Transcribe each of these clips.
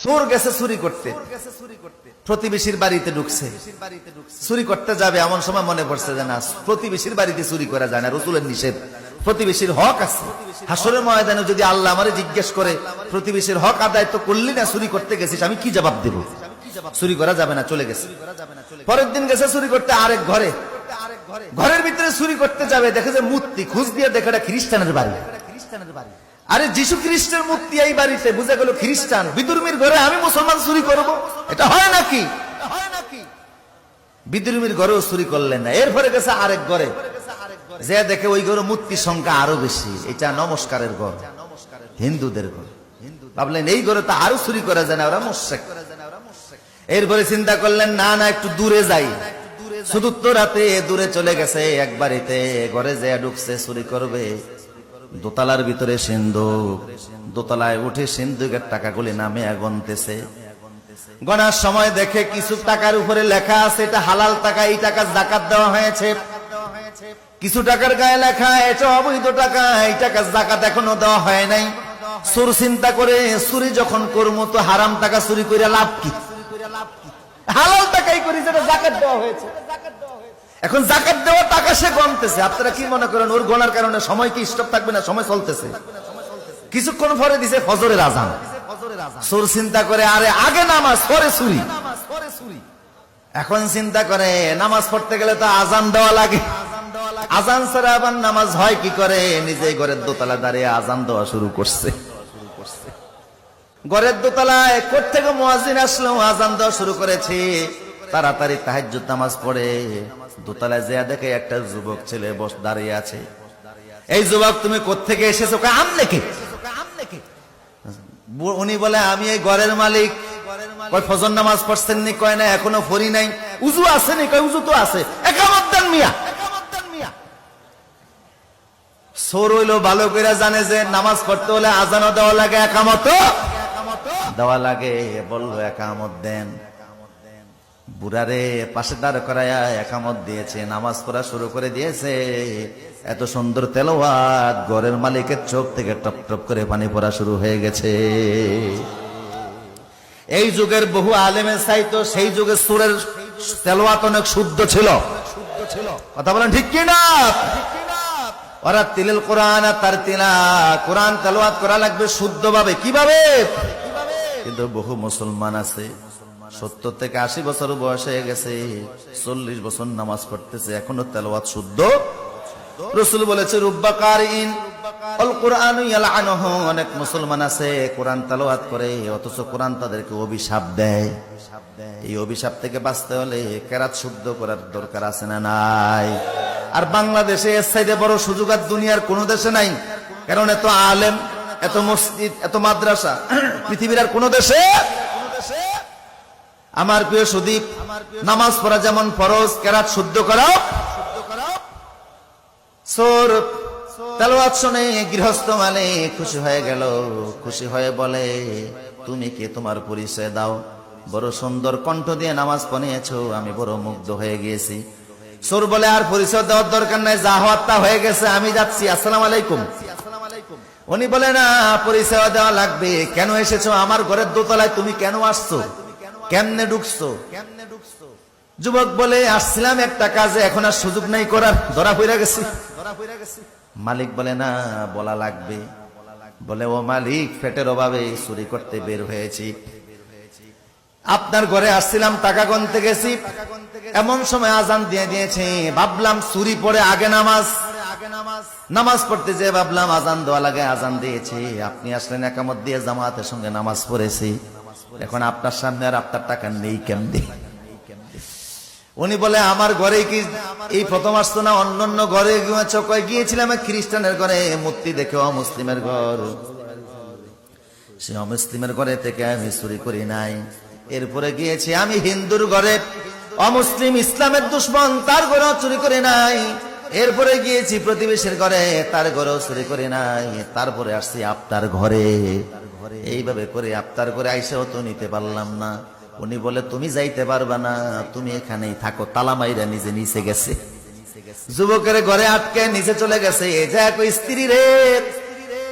চোর গেছে চুরি করতে, প্রতিবেশীর বাড়িতে ঢুকছে, চুরি করতে যাবে, এমন সময় মনে পড়ছে যে না, প্রতিবেশীর বাড়িতে চুরি করা যায় না, রাসূলের নিষেধ, প্রতিবেশীর হক আছে। হাসরের ময়দানে যদি আল্লাহ আমারে জিজ্ঞেস করে প্রতিবেশীর হক আদায় তো করলি না, চুরি করতে গেছিস, আমি কি জবাব দেব? চুরি করা যাবে না, চলে গেছে। পরের দিন গেছে চুরি করতে আরেক ঘরে, ঘরের ভিতরে চুরি করতে যাবে, দেখে যে মূর্তি, খোঁজ দিয়ে দেখে এটা খ্রিস্টানের বাড়ি। আরে যিশু খ্রিস্টের মূর্তি এই বাড়িতে, বুঝে গেল খ্রিস্টান। বিদুর্মীর ঘরে আমি মুসলমান চুরি করব, এটা হয় নাকি? বিদুর্মীর ঘরেও চুরি করলেন না। এরপরে গেছে আরেক ঘরে, যে দেখে ওই ঘরে মূর্তির সংখ্যা আরো বেশি, এটা নমস্কারের ঘর, হিন্দুদের ঘর। ভাবলেন এই ঘরে তো আরো চুরি করা যায় না, ওরা মুশরিক। এরপরে চিন্তা করলেন না না, একটু দূরে যাই। চতুর্থ রাতে দূরে চলে গেছে এক বাড়িতে, ঘরে যে ঢুকছে চুরি করবে। দোতলার ভিতরে সিন্ধুক, দোতলায় উঠে সিন্ধুকের টাকাগুলি নামে গণতেছে। গণার সময় দেখে কিছু টাকার উপরে লেখা আছে এটা হালাল টাকা, এই টাকা যাকাত দেওয়া হয়েছে। কিছু টাকার গায়ে লেখা এটা অবৈধ টাকা, এই টাকা যাকাত এখনো দেওয়া হয় নাই। চোর চিন্তা করে চুরি যখন করবো তো হারাম টাকা চুরি করে লাভ কি? হালাল টাকাই করি যেটা যাকাত দেওয়া হয়েছে। এখন যাকাত দেওয়া টাকা সে গণতেছে। আপনারা কি মনে করেন ওর গণার কারণে সময় কি স্টপ থাকবে না? সময় চলতেছে। কিছুক্ষণ পরে দিছে ফজরের আজান। চোর চিন্তা করে আরে আগে নামাজ পরে চুরি। এখন চিন্তা করে নামাজ পড়তে গেলে তো আজান দেওয়া লাগে, আজান ছাড়া আবার নামাজ হয় কি করে? নিজে ঘরের দোতলা দাঁড়িয়ে আজান দেওয়া শুরু করছে। ঘরের দোতলায় কোত্থেকে মুয়াজ্জিন আসলো, আজান দেওয়া শুরু করেছে। তাড়াতাড়ি তাহাজ্জুদ নামাজ পড়ে দোতলায় যেয়া দেখে একটা যুবক ছেলে দাঁড়িয়ে আছে। এই যুবক তুমি কোত্থেকে এসেছো? আমনে কে? উনি বলে আমি এই ঘরের মালিক। কয় ফজর নামাজ পড়ছেন নি? কয় না এখনো পড়ি নাই। উজু আছে নি? কয় উজু তো আছে। একামত দেন মিয়া। চোর হইলো ভালো করে জানে যে নামাজ পড়তে হলে আজানও দেওয়া লাগে, একামতও দেওয়া লাগে। বললো একামত দেন। বুড়ারে পাশে দাঁড় করায়া একামত দিয়েছে, নামাজ পড়া শুরু করে দিয়েছে। এত সুন্দর তেলাওয়াত, ঘরের মালিকের চোখ থেকে টপ টপ করে পানি পড়া শুরু হয়ে গেছে। এই যুগের বহু আলেমের চাইতো সেই যুগের সুরের তেলাওয়াত অনেক শুদ্ধ ছিল। কথা বলেন ঠিক কি না? ওরা তিলেল কোরআন আর তার তিলা, কোরআন তেলাওয়াত করা লাগবে শুদ্ধভাবে। কিভাবে? কিন্তু বহু মুসলমান আছে 70 থেকে 80 বছর বয়স হয়ে গেছে, 40 বছর নামাজ পড়তেছে, এখনো তেলাওয়াত শুদ্ধ। রাসূল বলেছে রুব্বা কারিন আল কুরআন ইয়ালআনুহু, অনেক মুসলমান আছে কোরআন তেলাওয়াত করে অথচ কোরআন তাদেরকে অভিশাপ দেয়। এই অভিশাপ থেকে বাঁচতে হলে কেরাত শুদ্ধ করার দরকার আছে না নাই? আর বাংলাদেশে এর চাইতে বড় সুযোগ আর দুনিয়ার কোন দেশে নাই। কারণ এত আলেম, এত মসজিদ, এত মাদ্রাসা পৃথিবীর আর কোন দেশে। আমার প্রিয় সুদীপ, নামাজ পড়া যেমন ফরজ, কেরাত শুদ্ধ করাও। চোর তেলাওয়াত শুনে গৃহস্থ মানে খুশি হয়ে গেল। খুশি হয়ে বলে তুমি কে? তোমার পরিচয় দাও। বড় সুন্দর কণ্ঠ দিয়ে নামাজ পড়িয়েছো, আমি বড় মুগ্ধ হয়ে গিয়েছি। চোর বলে আর পরিচয় দেওয়ার দরকার নাই, যা হওয়ার তা হয়ে গেছে, আমি যাচ্ছি, আসসালামু আলাইকুম। উনি বলে না, পরিচয় দেওয়া লাগবে। কেন এসেছো আমার ঘরের দোতলায়? তুমি কেন আসছো? কেমনে ঢুকছো? যুবক বলে আসছিলাম একটা কাজে, এখন আর সুযোগ নাই করার, ধরা পড়ে গেছি। মালিক বলে না, বলা লাগবে। বলে ও মালিক, পেটের অভাবে চুরি করতে বের হয়েছি, আপনার ঘরে আসছিলাম, টাকা গুনতে গেছি, এমন সময় আজান দিয়ে দিয়েছে। ভাবলাম চুরি পড়ে আগে নামাজ পড়তে যে ভাবলাম আজান দেওয়া লাগে, আজান দিয়েছে। আপনি আসলেন, একামত দিয়ে জামাতের সঙ্গে নামাজ পড়েছি। এখন আপনার সামনে আর আপনার টাকা নেই কেমনে? উনি বলে আমার ঘরে কি এই প্রথম আসতো না? অন্যান্য ঘরে গিয়েছিলাম, খ্রিস্টানের ঘরে মূর্তি দেখে, অমুসলিমের ঘর, সে অমুসলিমের ঘরে থেকে আমি চুরি করি নাই। এরপরে গিয়েছি আমি হিন্দুর ঘরে, অমুসলিম ইসলামের দুশ্মন, তার ঘরেও চুরি করি নাই। এরপরে গিয়েছি প্রতিবেশীর ঘরে, তার ঘরেও চুরি করি নাই। তারপরে আসছি আপনার ঘরে। এইভাবে করে আপনার ঘরে আইসাও তো নিতে পারলাম না। উনি বলে তুমি যাইতে পারবা না, তুমি এখানেই থাকো। তালা মাইরা নিজে নিচে গেছে। যুবকের ঘরে আটকে নিচে চলে গেছে। এই যে স্ত্রী রে,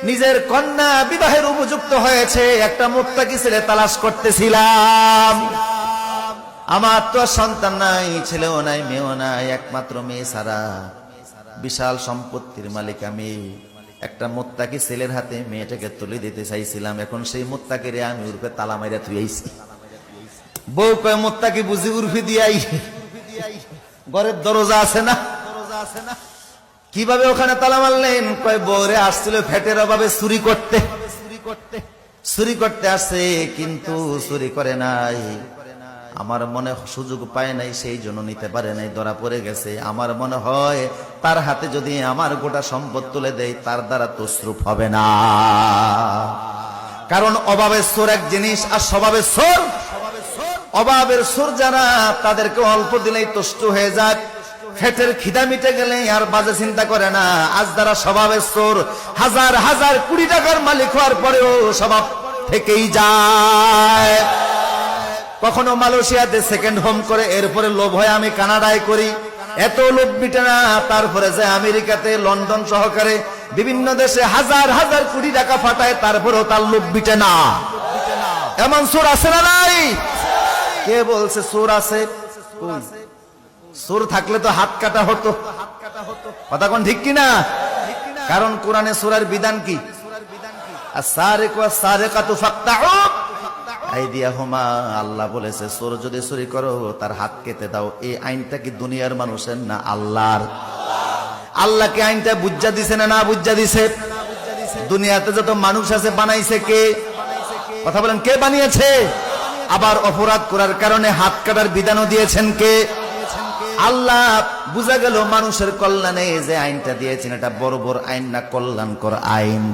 নিজের কন্যা বিবাহের উপযুক্ত হয়েছে, একটা মুত্তাকি ছেলে তালাশ করতেছিলাম। আমার তো আর সন্তান নাই, ছেলেও নাই, মেয়েও নাই, একমাত্র মেয়ে ছাড়া। বিশাল সম্পত্তির মালিক আমি। একটা মুত্তাকি ছেলের হাতে মেয়েটাকে তুলে দিতে চাইছিলাম। এখন সেই মুত্তাকিরে আমি উর্ফে তালা মাইরা থুইছি। বউ কয় মুত্তাকি বুঝি উর্ফি দিয়াই, ঘরের দরজা আছে না? কিভাবে ওখানে তালা মারলেন? কয় বউরে আসছিল ফ্যাটের অভাবে চুরি করতে। চুরি করতে আসছে, কিন্তু চুরি করে নাই। আমার মনে সুযোগ পায় নাই, সেই জন্য নিতে পারে নাই, ধরা পড়ে গেছে। আমার মনে হয় তার হাতে যদি আমার গোটা সম্পদ তুলে দেয়, তার দ্বারা তসরুপ হবে না। কারণ অভাবের সোর এক জিনিস, আর স্বভাবের সোর। অভাবের সোর যারা, তাদেরকে অল্প দিলেই তুষ্ট হয়ে যায়। ফেটের খিদা মিটে গেলে আর বাজে চিন্তা করে না। আজ যারা স্বভাবের সোর, হাজার হাজার কোটি টাকার মালিক হওয়ার পরেও স্বভাব থেকেই যায়। কখনো মালয়েশিয়াতে সেকেন্ড হোম করে, এরপরে লোভ হয় আমি কানাডায় করি। এত লোভ মিটে না, তারপরে যে আমেরিকাতে, লন্ডন সহকারে বিভিন্ন দেশে হাজার হাজার কোটি টাকা ফাটায়, তারপরেও তার লোভ মিটে না। এমন চোর আছে না নাই? কে বলছে চোর আছে? চোর থাকলে তো হাত কাটা হতো। কথা কোন ঠিক কিনা? কারণ কোরআনে চোরের বিধান কি? আস-সারিকু ওয়াস-সারিকাতু ফাকতাউ আইদিয়াহুমা। আল্লাহ বলেছে চোর যদি চুরি করো তার হাত কেটে দাও। এই আইনটা কি দুনিয়ার মানুষের না আল্লাহর? আল্লাহকে আইনটা বুঝা দিছে না? না বুঝা দিছে। দুনিয়াতে যত মানুষ আছে বানাইছে কে? কথা বলেন, কে বানিয়েছে? আবার অপরাধ করার কারণে হাত কাটার বিধানও দিয়েছেন কে? আল্লাহ। বুঝা গেল মানুষের কল্যাণে যে আইনটা দিয়েছেন, এটা বড় বড় আইন না, কল্যাণকর আইন।